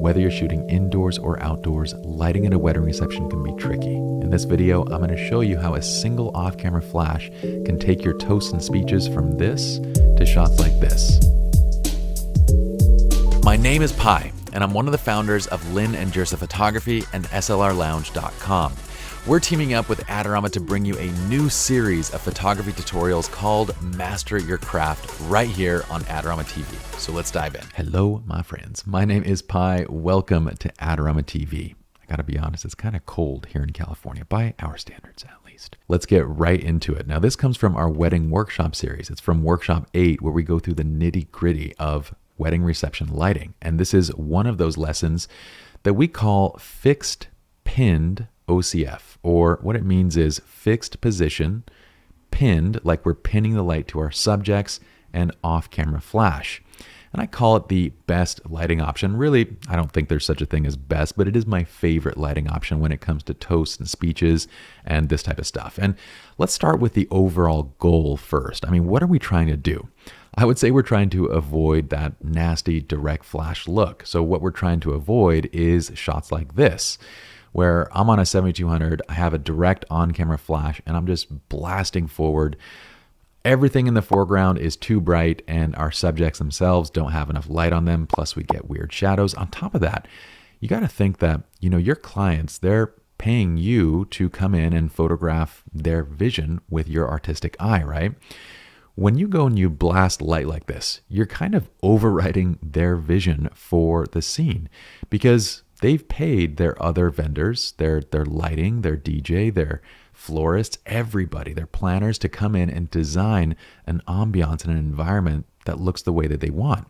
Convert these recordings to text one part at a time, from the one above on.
Whether you're shooting indoors or outdoors, lighting at a wedding reception can be tricky. In this video, I'm going to show you how a single off-camera flash can take your toasts and speeches from this to shots like this. My name is Pi, and I'm one of the founders of Lynn and Jersa Photography and SLRLounge.com. We're teaming up with Adorama to bring you a new series of photography tutorials called Master Your Craft right here on Adorama TV. So let's dive in. Hello, my friends. My name is Pi. Welcome to Adorama TV. I gotta be honest, it's kind of cold here in California, by our standards at least. Let's get right into it. Now, this comes from our wedding workshop series. It's from workshop 8, where we go through the nitty-gritty of wedding reception lighting. And this is one of those lessons that we call fixed pinned OCF, or what it means is fixed position, pinned, like we're pinning the light to our subjects, and off-camera flash. And I call it the best lighting option. Really, I don't think there's such a thing as best, but it is my favorite lighting option when it comes to toasts and speeches and this type of stuff. And let's start with the overall goal first. I mean, what are we trying to do? I would say we're trying to avoid that nasty direct flash look. So what we're trying to avoid is shots like this, where I'm on a 7200, I have a direct on-camera flash, and I'm just blasting forward. Everything in the foreground is too bright, and our subjects themselves don't have enough light on them, plus we get weird shadows. On top of that, you got to think that, your clients, they're paying you to come in and photograph their vision with your artistic eye, right? When you go and you blast light like this, you're kind of overriding their vision for the scene, because they've paid their other vendors, their lighting, their DJ, their florists, everybody, their planners to come in and design an ambiance and an environment that looks the way that they want.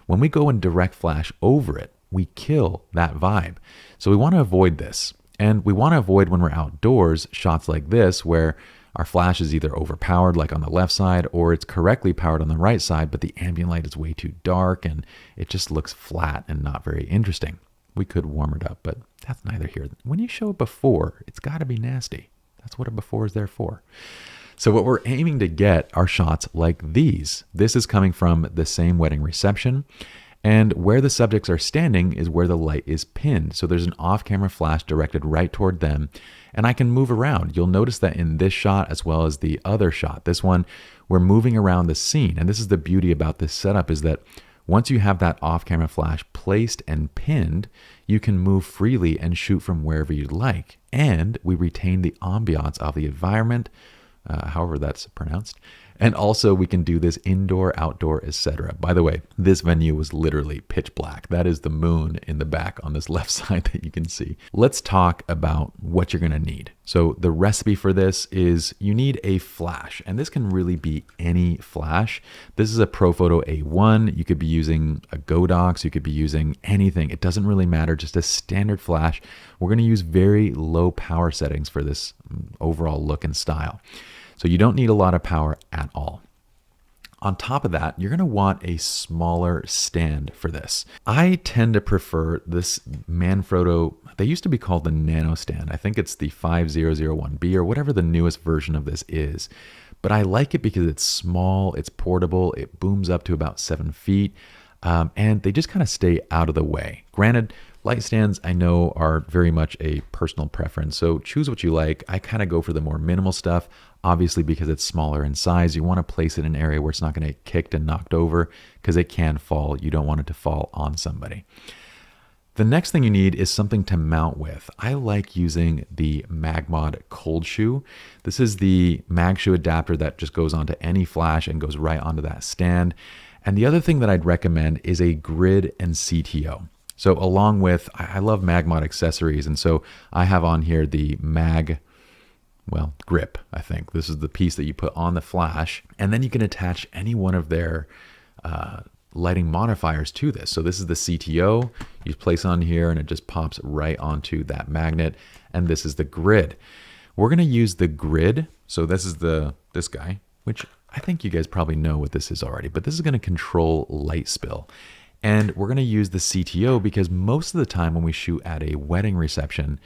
When we go and direct flash over it, we kill that vibe. So we want to avoid this. And we want to avoid, when we're outdoors, shots like this where our flash is either overpowered like on the left side, or it's correctly powered on the right side, but the ambient light is way too dark and it just looks flat and not very interesting. We could warm it up, but that's neither here. When you show a before, it's got to be nasty. That's what a before is there for. So what we're aiming to get are shots like these. This is coming from the same wedding reception, and where the subjects are standing is where the light is pinned. So there's an off-camera flash directed right toward them, and I can move around. You'll notice that in this shot as well as the other shot, this one, we're moving around the scene. And this is the beauty about this setup, is that once you have that off-camera flash placed and pinned, you can move freely and shoot from wherever you'd like. And we retain the ambiance of the environment, however that's pronounced. And also we can do this indoor, outdoor, etc. By the way, this venue was literally pitch black. That is the moon in the back on this left side that you can see. Let's talk about what you're gonna need. So the recipe for this is you need a flash, and this can really be any flash. This is a Profoto A1. You could be using a Godox, you could be using anything. It doesn't really matter, just a standard flash. We're gonna use very low power settings for this overall look and style. So you don't need a lot of power at all. On top of that, you're gonna want a smaller stand for this. I tend to prefer this Manfrotto, they used to be called the Nano stand. I think it's the 5001B or whatever the newest version of this is. But I like it because it's small, it's portable, it booms up to about 7 feet, and they just kind of stay out of the way. Granted, light stands I know are very much a personal preference, so choose what you like. I kind of go for the more minimal stuff. Obviously, because it's smaller in size, you want to place it in an area where it's not going to get kicked and knocked over, because it can fall. You don't want it to fall on somebody. The next thing you need is something to mount with. I like using the Magmod Cold Shoe. This is the mag shoe adapter that just goes onto any flash and goes right onto that stand. And the other thing that I'd recommend is a grid and CTO. So along with, I love Magmod accessories, and so I have on here the grip, I think. This is the piece that you put on the flash, and then you can attach any one of their lighting modifiers to this. So this is the CTO, you place on here and it just pops right onto that magnet, and this is the grid. We're gonna use the grid, so this is this guy, which I think you guys probably know what this is already, but this is gonna control light spill. And we're gonna use the CTO because most of the time when we shoot at a wedding reception,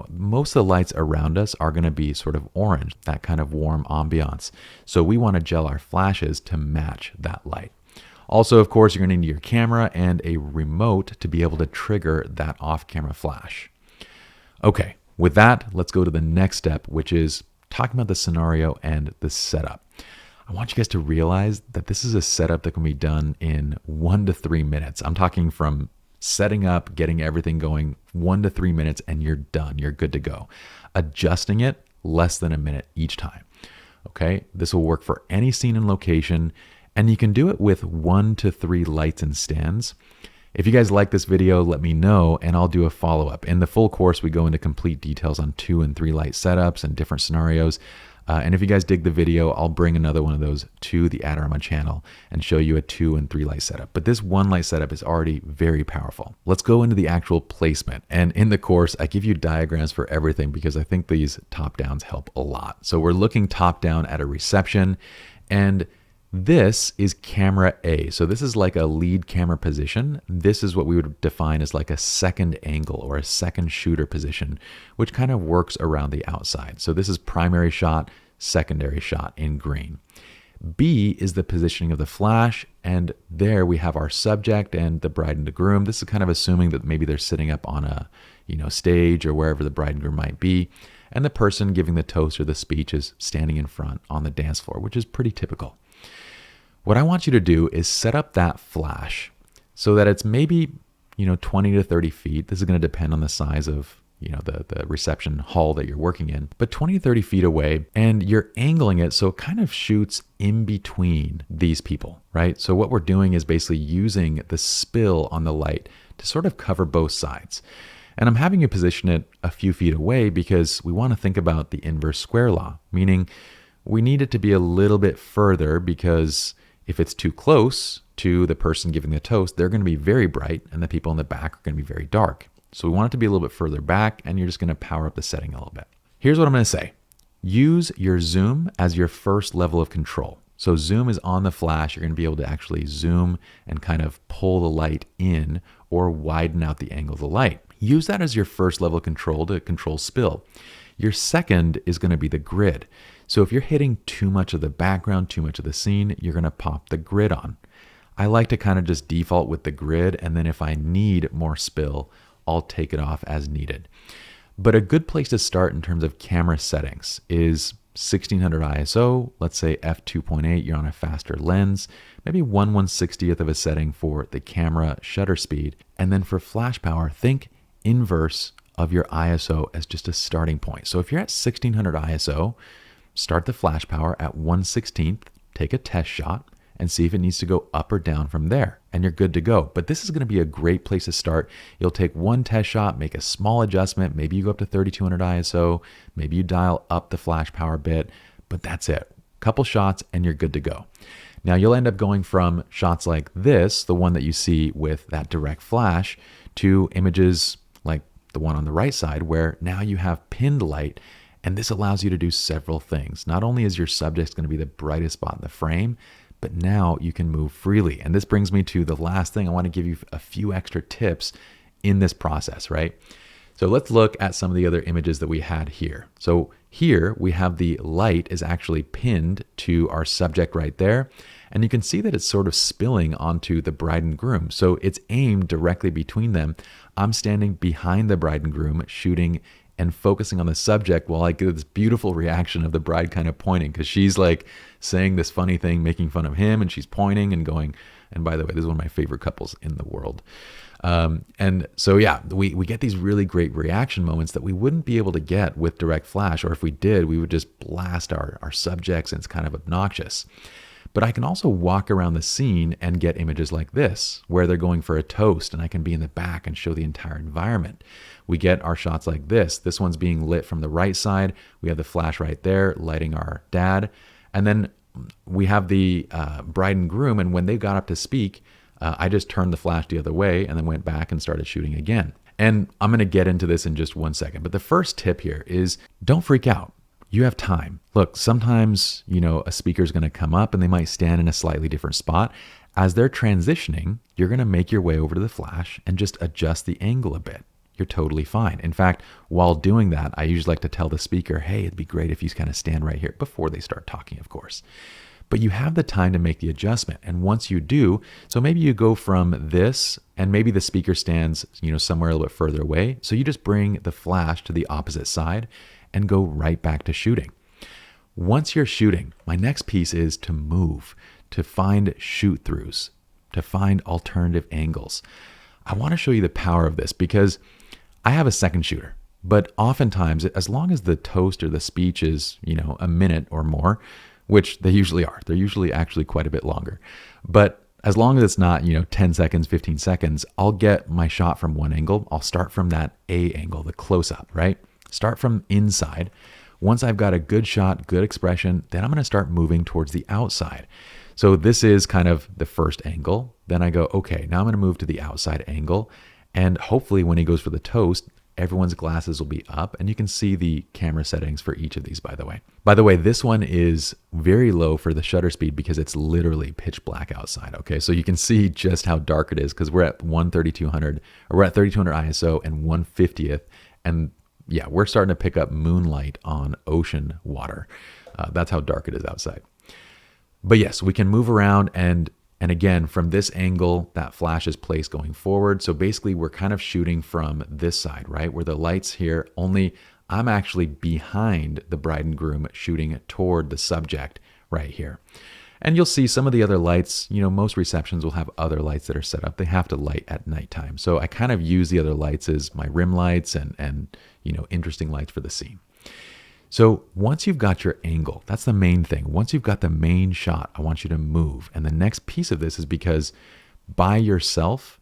most of the lights around us are going to be sort of orange, that kind of warm ambiance. So we want to gel our flashes to match that light. Also, of course, you're going to need your camera and a remote to be able to trigger that off-camera flash. Okay, with that, let's go to the next step, which is talking about the scenario and the setup. I want you guys to realize that this is a setup that can be done in 1 to 3 minutes. I'm talking from setting up, getting everything going, 1 to 3 minutes, and you're done. You're good to go. Adjusting it, less than a minute each time. Okay, this will work for any scene and location, and you can do it with 1 to 3 lights and stands. If you guys like this video, let me know and I'll do a follow-up. In the full course, we go into complete details on 2 and 3 light setups and different scenarios. And if you guys dig the video, I'll bring another one of those to the Adorama channel and show you a 2 and 3 light setup. But this 1 light setup is already very powerful. Let's go into the actual placement. And in the course, I give you diagrams for everything because I think these top downs help a lot. So we're looking top down at a reception, and this is camera A. So this is like a lead camera position. This is what we would define as like a second angle or a second shooter position, which kind of works around the outside. So this is primary shot, secondary shot in green. B is the positioning of the flash, and there we have our subject and the bride and the groom. This is kind of assuming that maybe they're sitting up on a stage or wherever the bride and groom might be, and the person giving the toast or the speech is standing in front on the dance floor, which is pretty typical. What I want you to do is set up that flash so that it's maybe 20 to 30 feet. This is going to depend on the size of the reception hall that you're working in, but 20 to 30 feet away, and you're angling it so it kind of shoots in between these people, right? So what we're doing is basically using the spill on the light to sort of cover both sides. And I'm having you position it a few feet away because we want to think about the inverse square law, meaning we need it to be a little bit further, because if it's too close to the person giving the toast, they're going to be very bright and the people in the back are going to be very dark. So we want it to be a little bit further back, and you're just going to power up the setting a little bit. Here's what I'm going to say. Use your zoom as your first level of control. So zoom is on the flash. You're going to be able to actually zoom and kind of pull the light in or widen out the angle of the light. Use that as your first level of control to control spill. Your second is going to be the grid. So if you're hitting too much of the background, too much of the scene, you're going to pop the grid on. I like to kind of just default with the grid, and then if I need more spill, I'll take it off as needed. But a good place to start in terms of camera settings is 1600 ISO, let's say f2.8, you're on a faster lens, maybe 1/160th of a setting for the camera shutter speed. And then for flash power, think inverse of your ISO as just a starting point. So if you're at 1600 ISO, start the flash power at 1/16th, take a test shot, and see if it needs to go up or down from there, and you're good to go. But this is going to be a great place to start. You'll take one test shot, make a small adjustment. Maybe you go up to 3200 ISO, maybe you dial up the flash power a bit, but that's it. Couple shots and you're good to go. Now you'll end up going from shots like this, the one that you see with that direct flash, to images like the one on the right side, where now you have pinned light. And this allows you to do several things. Not only is your subject going to be the brightest spot in the frame, but now you can move freely. And this brings me to the last thing. I want to give you a few extra tips in this process, right? So let's look at some of the other images that we had here. So here we have the light is actually pinned to our subject right there. And you can see that it's sort of spilling onto the bride and groom. So it's aimed directly between them. I'm standing behind the bride and groom shooting and focusing on the subject while I get this beautiful reaction of the bride kind of pointing, because she's like saying this funny thing, making fun of him, and she's pointing and going, and by the way, this is one of my favorite couples in the world. And so, yeah, we get these really great reaction moments that we wouldn't be able to get with direct flash, or if we did, we would just blast our subjects, and it's kind of obnoxious. But I can also walk around the scene and get images like this, where they're going for a toast, and I can be in the back and show the entire environment. We get our shots like this. This one's being lit from the right side. We have the flash right there, lighting our dad. And then we have the bride and groom, and when they got up to speak, I just turned the flash the other way and then went back and started shooting again. And I'm going to get into this in just 1 second. But the first tip here is don't freak out. You have time. Look, sometimes, a speaker's going to come up and they might stand in a slightly different spot. As they're transitioning, you're going to make your way over to the flash and just adjust the angle a bit. You're totally fine. In fact, while doing that, I usually like to tell the speaker, hey, it'd be great if you kind of stand right here before they start talking, of course. but you have the time to make the adjustment. And once you do, so maybe you go from this and maybe the speaker stands, somewhere a little bit further away. So you just bring the flash to the opposite side and go right back to shooting. Once you're shooting, my next piece is to move, to find shoot throughs, to find alternative angles. I want to show you the power of this because I have a second shooter, but oftentimes, as long as the toast or the speech is, a minute or more, which they usually are, they're usually actually quite a bit longer. But as long as it's not, 10 seconds, 15 seconds, I'll get my shot from one angle. I'll start from that A angle, the close up, right? Start from inside. Once I've got a good shot, good expression, then I'm going to start moving towards the outside. So this is kind of the first angle. Then I go, okay, now I'm going to move to the outside angle. And hopefully when he goes for the toast, everyone's glasses will be up, and you can see the camera settings for each of these, by the way. By the way, this one is very low for the shutter speed because it's literally pitch black outside, okay? So you can see just how dark it is because we're at 3200 ISO and 1/50th, and yeah, we're starting to pick up moonlight on ocean water. That's how dark it is outside. But yes, we can move around and again, from this angle, that flash is placed going forward. So basically we're kind of shooting from this side, right? Where the light's here, only I'm actually behind the bride and groom shooting toward the subject right here. And you'll see some of the other lights, most receptions will have other lights that are set up. They have to light at nighttime. So I kind of use the other lights as my rim lights and interesting lights for the scene. So once you've got your angle, that's the main thing. Once you've got the main shot, I want you to move. And the next piece of this is because by yourself,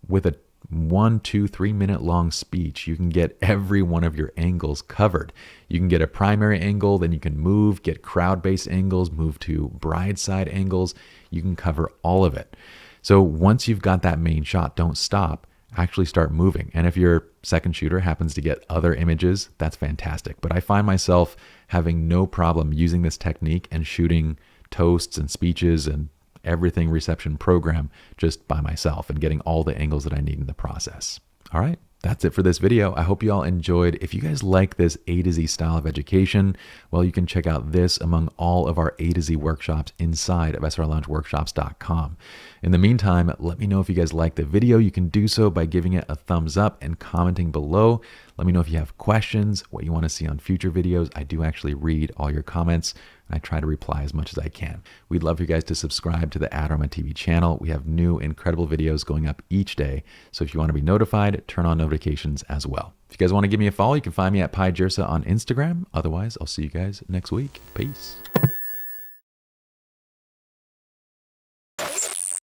with a 1, 2, 3 minute long speech, you can get every one of your angles covered. You can get a primary angle, then you can move, get crowd-based angles, move to bride side angles. You can cover all of it. So once you've got that main shot, don't stop. Actually start moving. And if your second shooter happens to get other images, that's fantastic. But I find myself having no problem using this technique and shooting toasts and speeches and everything reception program just by myself and getting all the angles that I need in the process. All right. That's it for this video. I hope you all enjoyed. If you guys like this A to Z style of education, well, you can check out this among all of our A to Z workshops inside of slrloungeworkshops.com. In the meantime, let me know if you guys like the video. You can do so by giving it a thumbs up and commenting below. Let me know if you have questions, what you want to see on future videos. I do actually read all your comments, and I try to reply as much as I can. We'd love for you guys to subscribe to the Adorama TV channel. We have new incredible videos going up each day. So if you want to be notified, turn on notifications as well. If you guys want to give me a follow, you can find me at PyJersa on Instagram. Otherwise, I'll see you guys next week. Peace.